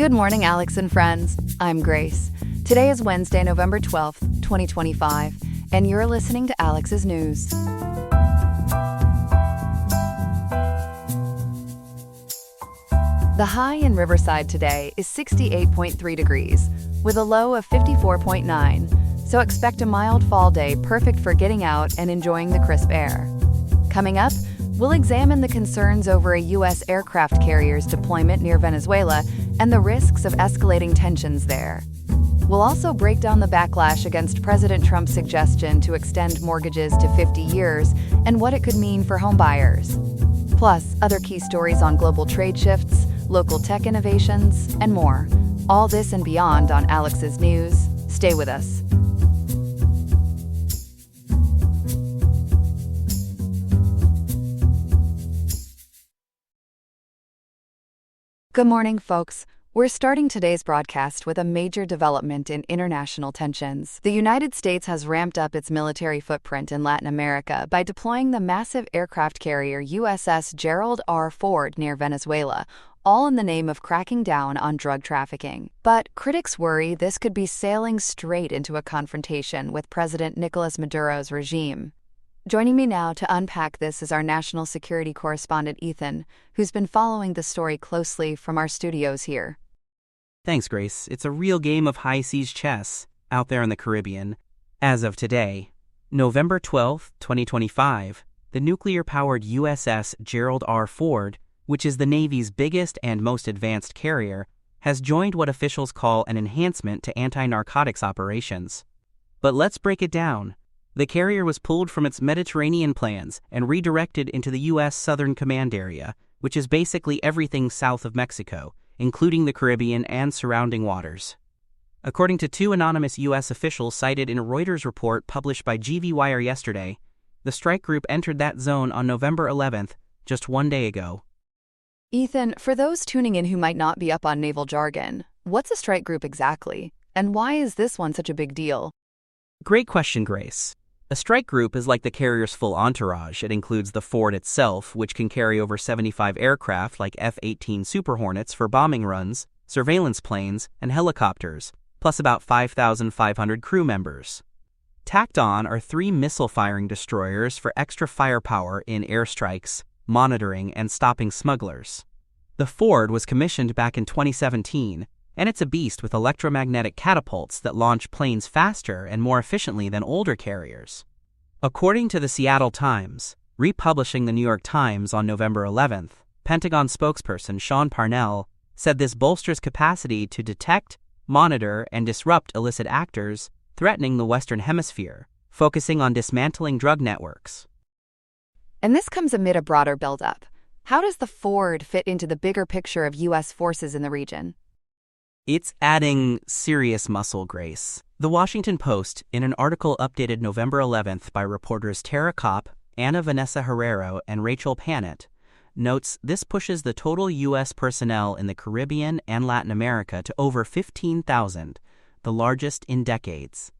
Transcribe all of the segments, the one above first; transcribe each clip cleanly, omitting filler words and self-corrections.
Good morning, Alex and friends. I'm Grace. Today is Wednesday, November 12th, 2025, and you're listening to Alex's News. The high in Riverside today is 68.3 degrees, with a low of 54.9, so expect a mild fall day perfect for getting out and enjoying the crisp air. Coming up, we'll examine the concerns over a U.S. aircraft carrier's deployment near Venezuela and the risks of escalating tensions there. We'll also break down the backlash against President Trump's suggestion to extend mortgages to 50 years and what it could mean for homebuyers. Plus, other key stories on global trade shifts, local tech innovations, and more. All this and beyond on Alex's News. Stay with us. Good morning, folks. We're starting today's broadcast with a major development in international tensions. The United States has ramped up its military footprint in Latin America by deploying the massive aircraft carrier USS Gerald R. Ford near Venezuela, all in the name of cracking down on drug trafficking. But critics worry this could be sailing straight into a confrontation with President Nicolas Maduro's regime. Joining me now to unpack this is our national security correspondent Ethan, who's been following the story closely from our studios here. Thanks, Grace. It's a real game of high-seas chess out there in the Caribbean. As of today, November 12, 2025, the nuclear-powered USS Gerald R. Ford, which is the Navy's biggest and most advanced carrier, has joined what officials call an enhancement to anti-narcotics operations. But let's break it down. The carrier was pulled from its Mediterranean plans and redirected into the U.S. Southern Command Area, which is basically everything south of Mexico, including the Caribbean and surrounding waters. According to two anonymous U.S. officials cited in a Reuters report published by GV Wire yesterday, the strike group entered that zone on November 11th, just one day ago. Ethan, for those tuning in who might not be up on naval jargon, what's a strike group exactly? And why is this one such a big deal? Great question, Grace. A strike group is like the carrier's full entourage. It includes the Ford itself, which can carry over 75 aircraft like F-18 Super Hornets for bombing runs, surveillance planes, and helicopters, plus about 5,500 crew members. Tacked on are 3 missile-firing destroyers for extra firepower in airstrikes, monitoring, and stopping smugglers. The Ford was commissioned back in 2017, and it's a beast with electromagnetic catapults that launch planes faster and more efficiently than older carriers. According to the Seattle Times, republishing the New York Times on November 11th, Pentagon spokesperson Sean Parnell said this bolsters capacity to detect, monitor, and disrupt illicit actors threatening the Western Hemisphere, focusing on dismantling drug networks. And this comes amid a broader buildup. How does the Ford fit into the bigger picture of U.S. forces in the region? It's adding serious muscle, Grace. The Washington Post, in an article updated November 11th by reporters Tara Kopp, Ana Vanessa Herrero, and Rachel Panett, notes this pushes the total U.S. personnel in the Caribbean and Latin America to over 15,000, the largest in decades.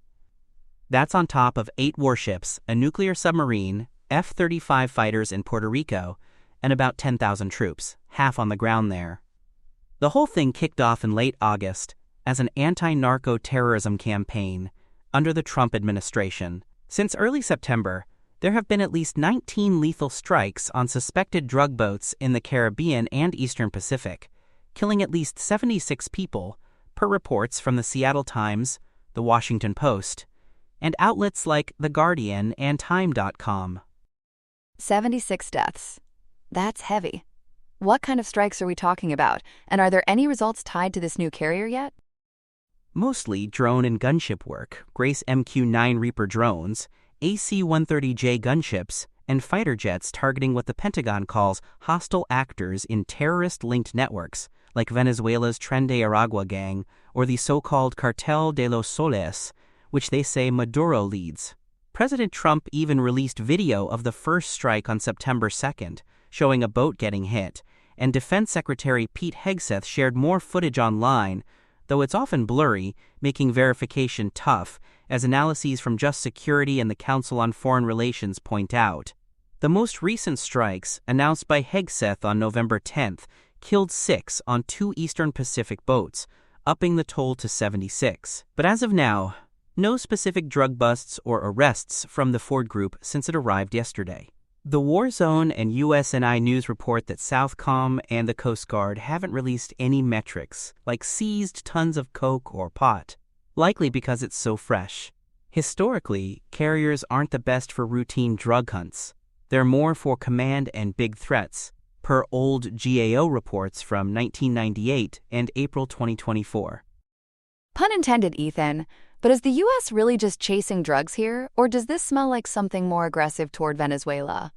That's on top of 8 warships, a nuclear submarine, F-35 fighters in Puerto Rico, and about 10,000 troops, half on the ground there. The whole thing kicked off in late August as an anti-narco-terrorism campaign under the Trump administration. Since early September, there have been at least 19 lethal strikes on suspected drug boats in the Caribbean and Eastern Pacific, killing at least 76 people, per reports from the Seattle Times, the Washington Post, and outlets like The Guardian and Time.com. 76 deaths. That's heavy. What kind of strikes are we talking about, and are there any results tied to this new carrier yet? Mostly drone and gunship work, Grace MQ-9 Reaper drones, AC-130J gunships, and fighter jets targeting what the Pentagon calls hostile actors in terrorist-linked networks, like Venezuela's Tren de Aragua gang or the so-called Cartel de los Soles, which they say Maduro leads. President Trump even released video of the first strike on September 2nd, showing a boat getting hit, and Defense Secretary Pete Hegseth shared more footage online, though it's often blurry, making verification tough, as analyses from Just Security and the Council on Foreign Relations point out. The most recent strikes, announced by Hegseth on November 10th, killed 6 on 2 Eastern Pacific boats, upping the toll to 76. But as of now, no specific drug busts or arrests from the Ford Group since it arrived yesterday. The War Zone and USNI News report that Southcom and the Coast Guard haven't released any metrics, like seized tons of coke or pot, likely because it's so fresh. Historically, carriers aren't the best for routine drug hunts. They're more for command and big threats, per old GAO reports from 1998 and April 2024. Pun intended, Ethan. But is the U.S. really just chasing drugs here, or does this smell like something more aggressive toward Venezuela?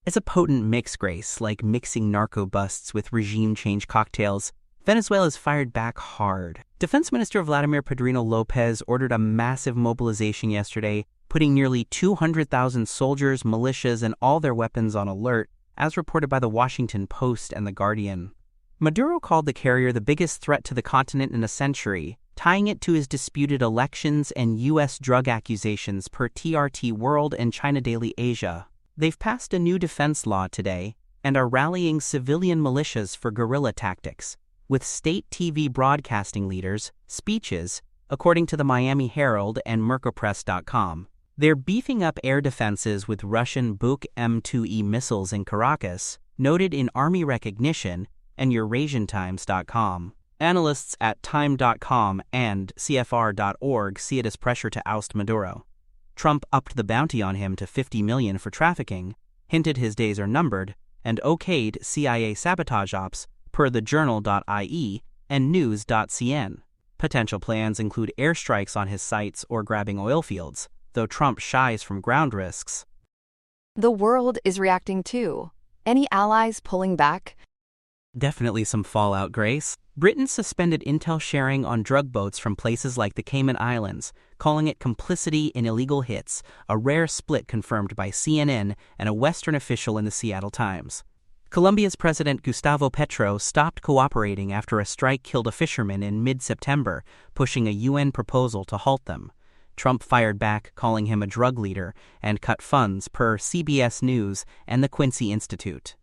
It's a potent mix, Grace, like mixing narco busts with regime change cocktails. Venezuela's fired back hard. Defense Minister Vladimir Pedrino Lopez ordered a massive mobilization yesterday, putting nearly 200,000 soldiers, militias, and all their weapons on alert, as reported by the Washington Post and The Guardian. Maduro called the carrier the biggest threat to the continent in a century, tying it to his disputed elections and U.S. drug accusations per TRT World and China Daily Asia. They've passed a new defense law today and are rallying civilian militias for guerrilla tactics, with state TV broadcasting leaders, speeches, according to the Miami Herald and Mercopress.com. They're beefing up air defenses with Russian Buk M2E missiles in Caracas, noted in Army Recognition and EurasianTimes.com. Analysts at Time.com and CFR.org see it as pressure to oust Maduro. Trump upped the bounty on him to $50 million for trafficking, hinted his days are numbered, and okayed CIA sabotage ops per thejournal.ie and news.cn. Potential plans include airstrikes on his sites or grabbing oil fields, though Trump shies from ground risks. The world is reacting too. Any allies pulling back? Definitely some fallout, Grace. Britain suspended intel sharing on drug boats from places like the Cayman Islands, calling it complicity in illegal hits, a rare split confirmed by CNN and a Western official in the Seattle Times. Colombia's President Gustavo Petro stopped cooperating after a strike killed a fisherman in mid-September, pushing a UN proposal to halt them. Trump fired back, calling him a drug leader, and cut funds per CBS News and the Quincy Institute.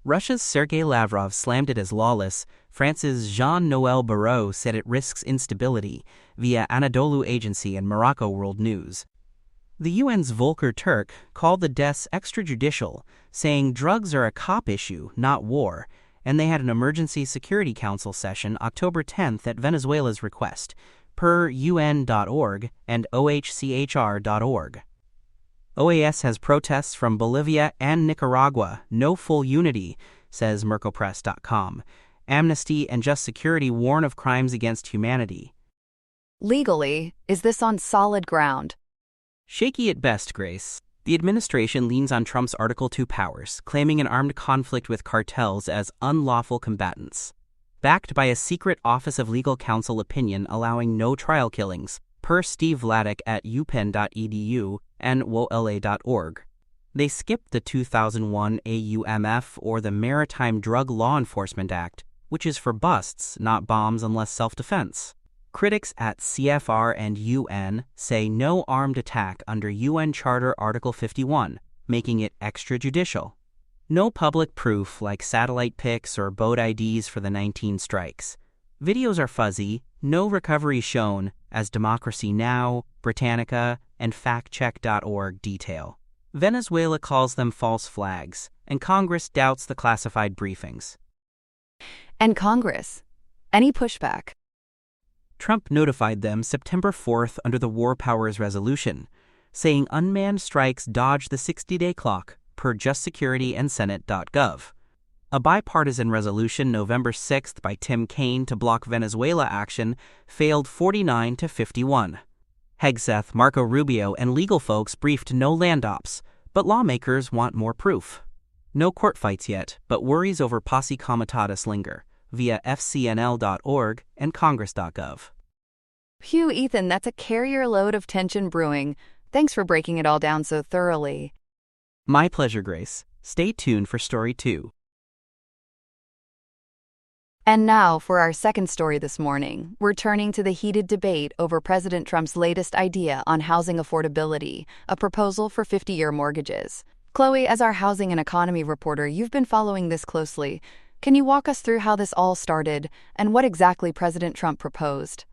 Russia's Sergei Lavrov slammed it as lawless. France's Jean-Noël Barrot said it risks instability via Anadolu Agency and Morocco World News. The UN's Volker Turk called the deaths extrajudicial, saying drugs are a cop issue, not war, and they had an Emergency Security Council session October 10th at Venezuela's request, per UN.org and OHCHR.org. OAS has protests from Bolivia and Nicaragua, no full unity, says Mercopress.com. Amnesty and Just Security warn of crimes against humanity. Legally, is this on solid ground? Shaky at best, Grace. The administration leans on Trump's Article 2 powers, claiming an armed conflict with cartels as unlawful combatants. Backed by a secret Office of Legal Counsel opinion allowing no trial killings, per Steve Vladeck at upenn.edu and wola.org. They skipped the 2001 AUMF or the Maritime Drug Law Enforcement Act, which is for busts, not bombs unless self-defense. Critics at CFR and UN say no armed attack under UN Charter Article 51, making it extrajudicial. No public proof like satellite pics or boat IDs for the 19 strikes. Videos are fuzzy, no recovery shown, as Democracy Now!, Britannica, and factcheck.org detail. Venezuela calls them false flags, and Congress doubts the classified briefings. And Congress? Any pushback? Trump notified them September 4th under the War Powers Resolution, saying unmanned strikes dodge the 60-day clock, per Just Security and Senate.gov. A bipartisan resolution November 6th by Tim Kaine to block Venezuela action failed 49 to 51. Hegseth, Marco Rubio, and legal folks briefed no land ops, but lawmakers want more proof. No court fights yet, but worries over posse comitatus linger, via fcnl.org and congress.gov. Phew, Ethan, that's a carrier load of tension brewing. Thanks for breaking it all down so thoroughly. My pleasure, Grace. Stay tuned for Story 2. And now for our second story this morning, we're turning to the heated debate over President Trump's latest idea on housing affordability, a proposal for 50-year mortgages. Chloe, as our housing and economy reporter, you've been following this closely. Can you walk us through how this all started and what exactly President Trump proposed?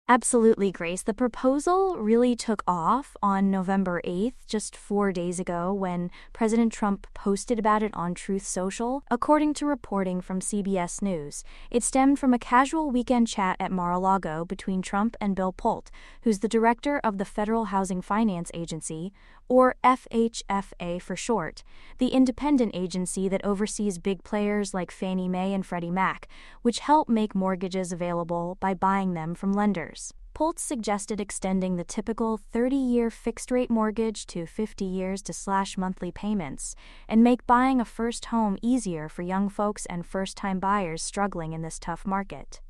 Absolutely, Grace. The proposal really took off on November 8th, just 4 days ago, when President Trump posted about it on Truth Social. According to reporting from CBS News, it stemmed from a casual weekend chat at Mar-a-Lago between Trump and Bill Pulte, who's the director of the Federal Housing Finance Agency, or FHFA for short, the independent agency that oversees big players like Fannie Mae and Freddie Mac, which help make mortgages available by buying them from lenders. Pulte suggested extending the typical 30-year fixed-rate mortgage to 50 years to slash monthly payments and make buying a first home easier for young folks and first-time buyers struggling in this tough market.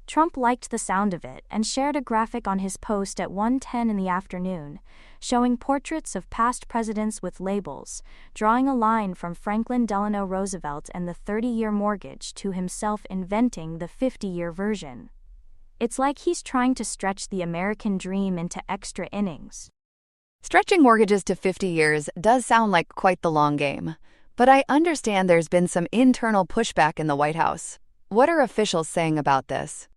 Trump liked the sound of it and shared a graphic on his post at 1:10 in the afternoon, showing portraits of past presidents with labels, drawing a line from Franklin Delano Roosevelt and the 30-year mortgage to himself inventing the 50-year version. It's like he's trying to stretch the American dream into extra innings. Stretching mortgages to 50 years does sound like quite the long game, but I understand there's been some internal pushback in the White House. What are officials saying about this?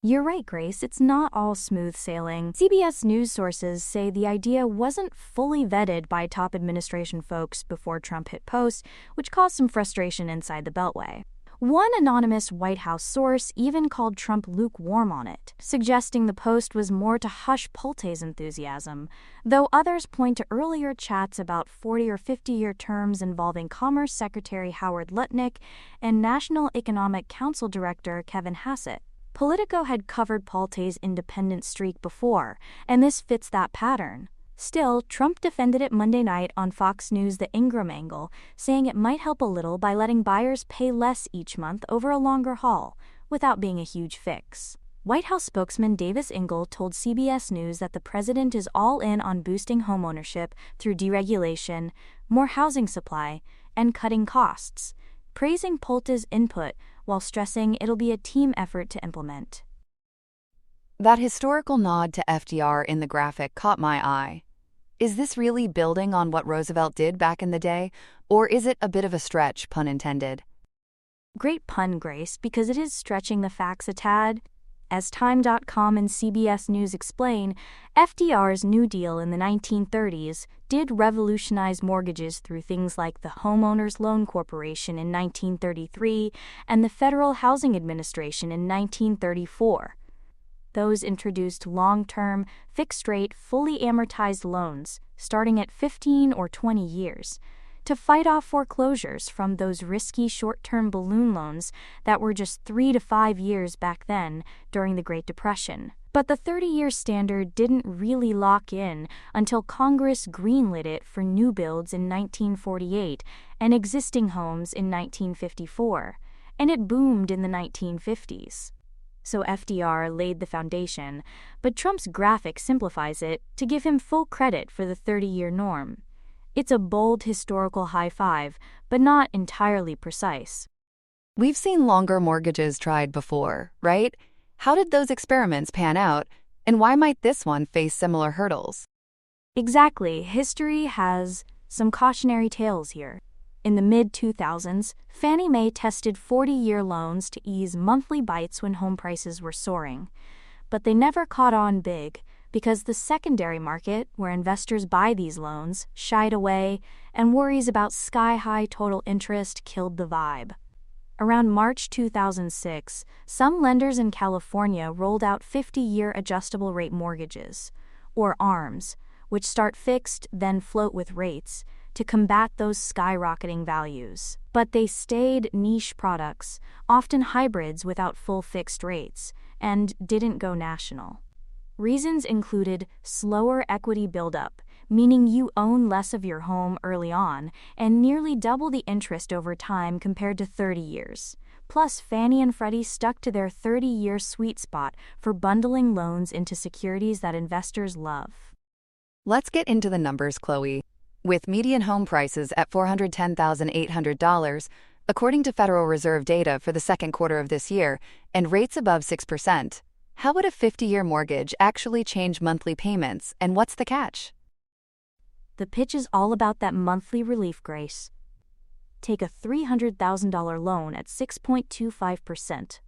You're right, Grace. It's not all smooth sailing. CBS News sources say the idea wasn't fully vetted by top administration folks before Trump hit post, which caused some frustration inside the Beltway. One anonymous White House source even called Trump lukewarm on it, suggesting the post was more to hush Pulte's enthusiasm, though others point to earlier chats about 40 or 50-year terms involving Commerce Secretary Howard Lutnick and National Economic Council Director Kevin Hassett. Politico had covered Pulte's independent streak before, and this fits that pattern. Still, Trump defended it Monday night on Fox News' The Ingram Angle, saying it might help a little by letting buyers pay less each month over a longer haul, without being a huge fix. White House spokesman Davis Ingle told CBS News that the president is all in on boosting homeownership through deregulation, more housing supply, and cutting costs, praising Pulte's input while stressing it'll be a team effort to implement. That historical nod to FDR in the graphic caught my eye. Is this really building on what Roosevelt did back in the day, or is it a bit of a stretch, pun intended? Great pun, Grace, because it is stretching the facts a tad. As Time.com and CBS News explain, FDR's New Deal in the 1930s did revolutionize mortgages through things like the Homeowners Loan Corporation in 1933 and the Federal Housing Administration in 1934. Those introduced long-term, fixed-rate, fully amortized loans, starting at 15 or 20 years, to fight off foreclosures from those risky short-term balloon loans that were just 3 to 5 years back then during the Great Depression. But the 30-year standard didn't really lock in until Congress greenlit it for new builds in 1948 and existing homes in 1954, and it boomed in the 1950s. So FDR laid the foundation, but Trump's graphic simplifies it to give him full credit for the 30-year norm. It's a bold historical high five, but not entirely precise. We've seen longer mortgages tried before, right? How did those experiments pan out, and why might this one face similar hurdles? Exactly. History has some cautionary tales here. In the mid-2000s, Fannie Mae tested 40-year loans to ease monthly bites when home prices were soaring. But they never caught on big, because the secondary market, where investors buy these loans, shied away, and worries about sky-high total interest killed the vibe. Around March 2006, some lenders in California rolled out 50-year adjustable-rate mortgages, or ARMs, which start fixed, then float with rates, to combat those skyrocketing values. But they stayed niche products, often hybrids without full fixed rates, and didn't go national. Reasons included slower equity buildup, meaning you own less of your home early on, and nearly double the interest over time compared to 30 years. Plus, Fannie and Freddie stuck to their 30-year sweet spot for bundling loans into securities that investors love. Let's get into the numbers, Chloe. With median home prices at $410,800, according to Federal Reserve data for the second quarter of this year, and rates above 6%, how would a 50-year mortgage actually change monthly payments, and what's the catch? The pitch is all about that monthly relief, Grace. take a $300,000 loan at 6.25%.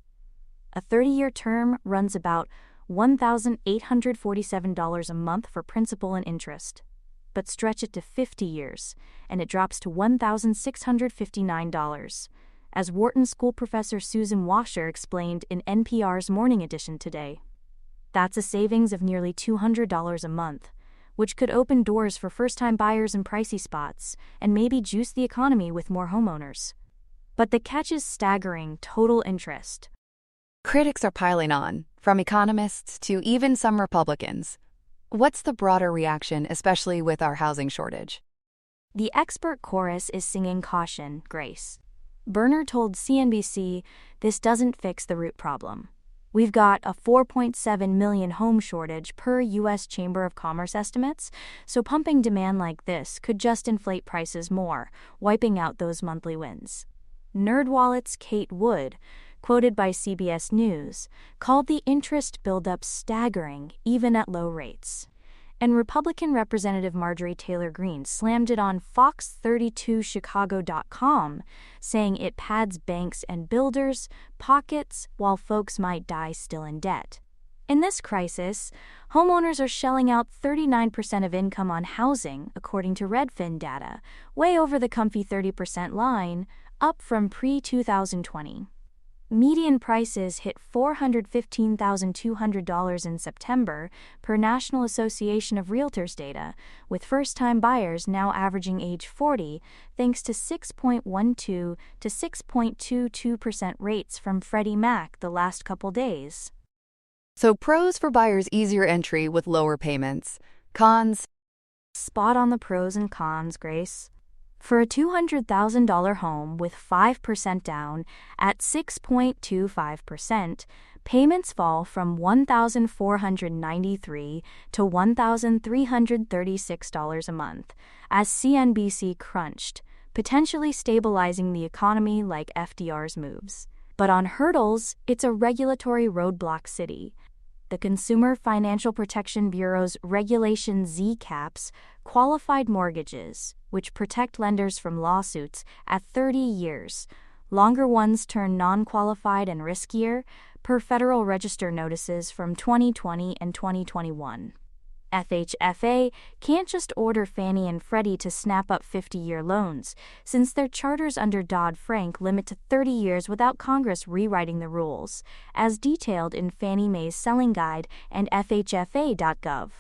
A 30-year term runs about $1,847 a month for principal and interest. But stretch it to 50 years, and it drops to $1,659, as Wharton School professor Susan Washer explained in NPR's Morning Edition today. That's a savings of nearly $200 a month, which could open doors for first-time buyers in pricey spots and maybe juice the economy with more homeowners. But the catch is staggering total interest. Critics are piling on, from economists to even some Republicans. What's the broader reaction, especially with our housing shortage? The expert chorus is singing caution, Grace. Berner told CNBC this doesn't fix the root problem. We've got a 4.7 million home shortage per U.S. Chamber of Commerce estimates, so pumping demand like this could just inflate prices more, wiping out those monthly wins. NerdWallet's Kate Wood, quoted by CBS News, called the interest buildup staggering even at low rates. And Republican Representative Marjorie Taylor Greene slammed it on Fox32Chicago.com, saying it pads banks and builders' pockets while folks might die still in debt. In this crisis, homeowners are shelling out 39% of income on housing, according to Redfin data, way over the comfy 30% line, up from pre-2020. Median prices hit $415,200 in September, per National Association of Realtors data, with first-time buyers now averaging age 40, thanks to 6.12 to 6.22% rates from Freddie Mac the last couple days. So pros for buyers: easier entry with lower payments. Cons? Spot on the pros and cons, Grace. For a $200,000 home with 5% down at 6.25%, payments fall from $1,493 to $1,336 a month, as CNBC crunched, potentially stabilizing the economy like FDR's moves. But on hurdles, it's a regulatory roadblock city. The Consumer Financial Protection Bureau's Regulation Z caps qualified mortgages, which protect lenders from lawsuits, at 30 years. Longer ones turn non-qualified and riskier, per Federal Register notices from 2020 and 2021. FHFA can't just order Fannie and Freddie to snap up 50-year loans, since their charters under Dodd-Frank limit to 30 years without Congress rewriting the rules, as detailed in Fannie Mae's Selling Guide and FHFA.gov.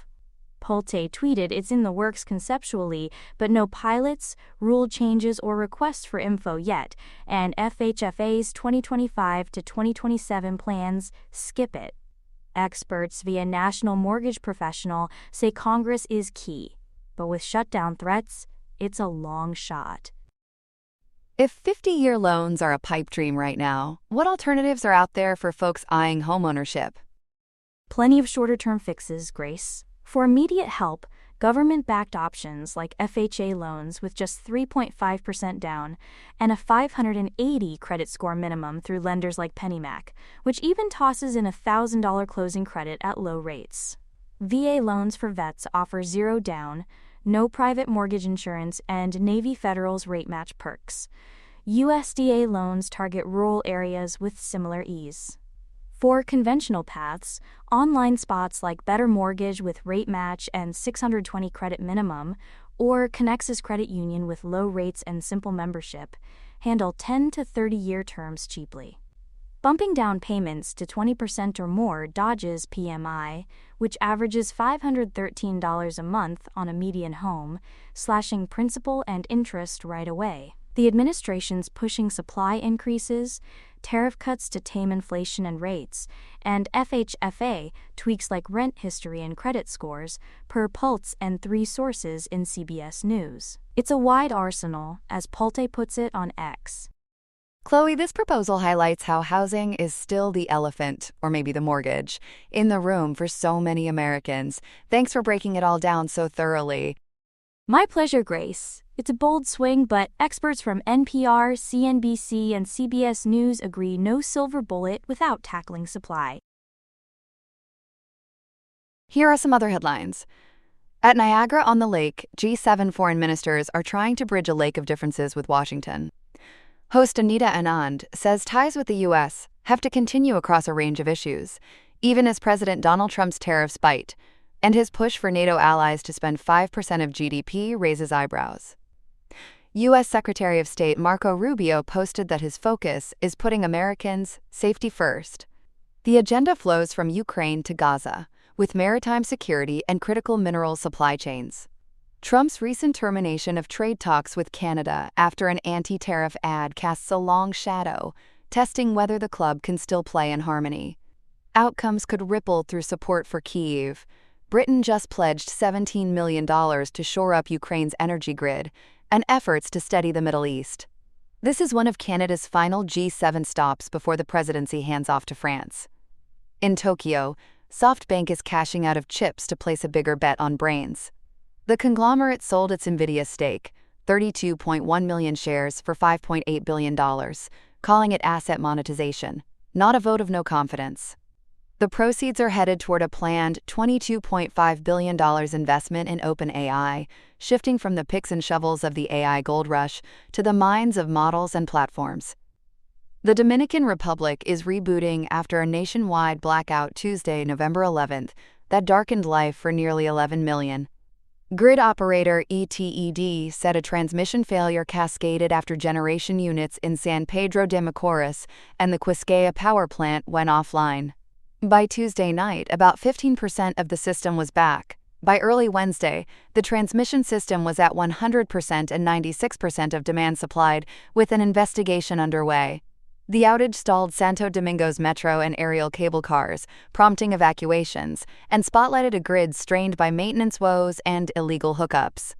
Pulte tweeted it's in the works conceptually, but no pilots, rule changes, or requests for info yet, and FHFA's 2025 to 2027 plans skip it. Experts via National Mortgage Professional say Congress is key, but with shutdown threats, it's a long shot. If 50-year loans are a pipe dream right now, what alternatives are out there for folks eyeing homeownership? Plenty of shorter-term fixes, Grace. For immediate help, government-backed options like FHA loans with just 3.5% down and a 580 credit score minimum through lenders like PennyMac, which even tosses in a $1,000 closing credit at low rates. VA loans for vets offer zero down, no private mortgage insurance, and Navy Federal's rate match perks. USDA loans target rural areas with similar ease. For conventional paths, online spots like Better Mortgage with rate match and 620 credit minimum, or Connexus Credit Union with low rates and simple membership, handle 10 to 30-year terms cheaply. Bumping down payments to 20% or more dodges PMI, which averages $513 a month on a median home, slashing principal and interest right away. The administration's pushing supply increases, tariff cuts to tame inflation and rates, and FHFA tweaks like rent history and credit scores, per Pulte and 3 sources in CBS News. It's a wide arsenal, as Pulte puts it on X. Chloe, this proposal highlights how housing is still the elephant, or maybe the mortgage, in the room for so many Americans. Thanks for breaking it all down so thoroughly. My pleasure, Grace. It's a bold swing, but experts from NPR, CNBC, and CBS News agree no silver bullet without tackling supply. Here are some other headlines. At Niagara-on-the-Lake, G7 foreign ministers are trying to bridge a lake of differences with Washington. Host Anita Anand says ties with the U.S. have to continue across a range of issues, even as President Donald Trump's tariffs bite, and his push for NATO allies to spend 5% of GDP raises eyebrows. U.S. Secretary of State Marco Rubio posted that his focus is putting Americans' safety first. The agenda flows from Ukraine to Gaza, with maritime security and critical mineral supply chains. Trump's recent termination of trade talks with Canada after an anti-tariff ad casts a long shadow, testing whether the club can still play in harmony. Outcomes could ripple through support for Kyiv. Britain just pledged $17 million to shore up Ukraine's energy grid, and efforts to steady the Middle East. This is one of Canada's final G7 stops before the presidency hands off to France. In Tokyo, SoftBank is cashing out of chips to place a bigger bet on brains. The conglomerate sold its Nvidia stake, 32.1 million shares, for $5.8 billion, calling it asset monetization, not a vote of no confidence. The proceeds are headed toward a planned $22.5 billion investment in OpenAI, shifting from the picks and shovels of the AI gold rush to the minds of models and platforms. The Dominican Republic is rebooting after a nationwide blackout Tuesday, November 11th, that darkened life for nearly 11 million. Grid operator ETED said a transmission failure cascaded after generation units in San Pedro de Macorís and the Quisqueya power plant went offline. By Tuesday night, about 15% of the system was back. By early Wednesday, the transmission system was at 100% and 96% of demand supplied, with an investigation underway. The outage stalled Santo Domingo's metro and aerial cable cars, prompting evacuations, and spotlighted a grid strained by maintenance woes and illegal hookups.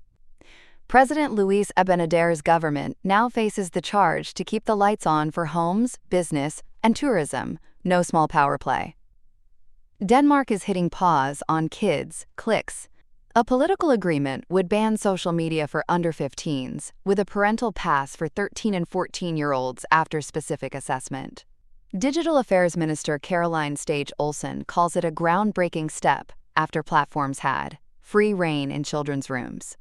President Luis Abinader's government now faces the charge to keep the lights on for homes, business, and tourism, no small power play. Denmark is hitting pause on kids' clicks. A political agreement would ban social media for under 15s, with a parental pass for 13 and 14-year-olds after specific assessment. Digital Affairs Minister Caroline Stage Olsen calls it a groundbreaking step after platforms had free reign in children's rooms.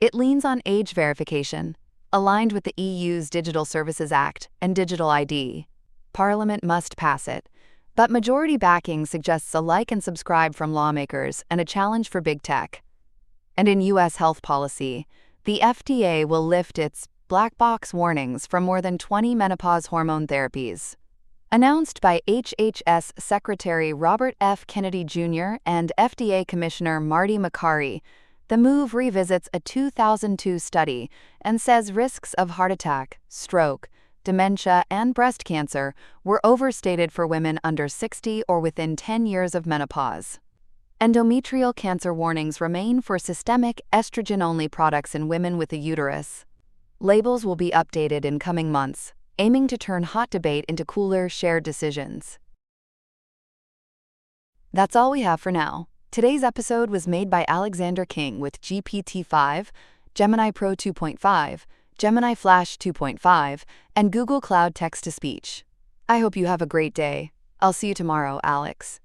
It leans on age verification, aligned with the EU's Digital Services Act and Digital ID. Parliament must pass it, but majority backing suggests a like and subscribe from lawmakers and a challenge for big tech. And in U.S. health policy, the FDA will lift its black box warnings from more than 20 menopause hormone therapies. Announced by HHS Secretary Robert F. Kennedy Jr. and FDA Commissioner Marty Makary, the move revisits a 2002 study and says risks of heart attack, stroke, dementia, and breast cancer were overstated for women under 60 or within 10 years of menopause. Endometrial cancer warnings remain for systemic, estrogen-only products in women with a uterus. Labels will be updated in coming months, aiming to turn hot debate into cooler, shared decisions. That's all we have for now. Today's episode was made by Alexander King with GPT-5, Gemini Pro 2.5, Gemini Flash 2.5, and Google Cloud Text-to-Speech. I hope you have a great day. I'll see you tomorrow, Alex.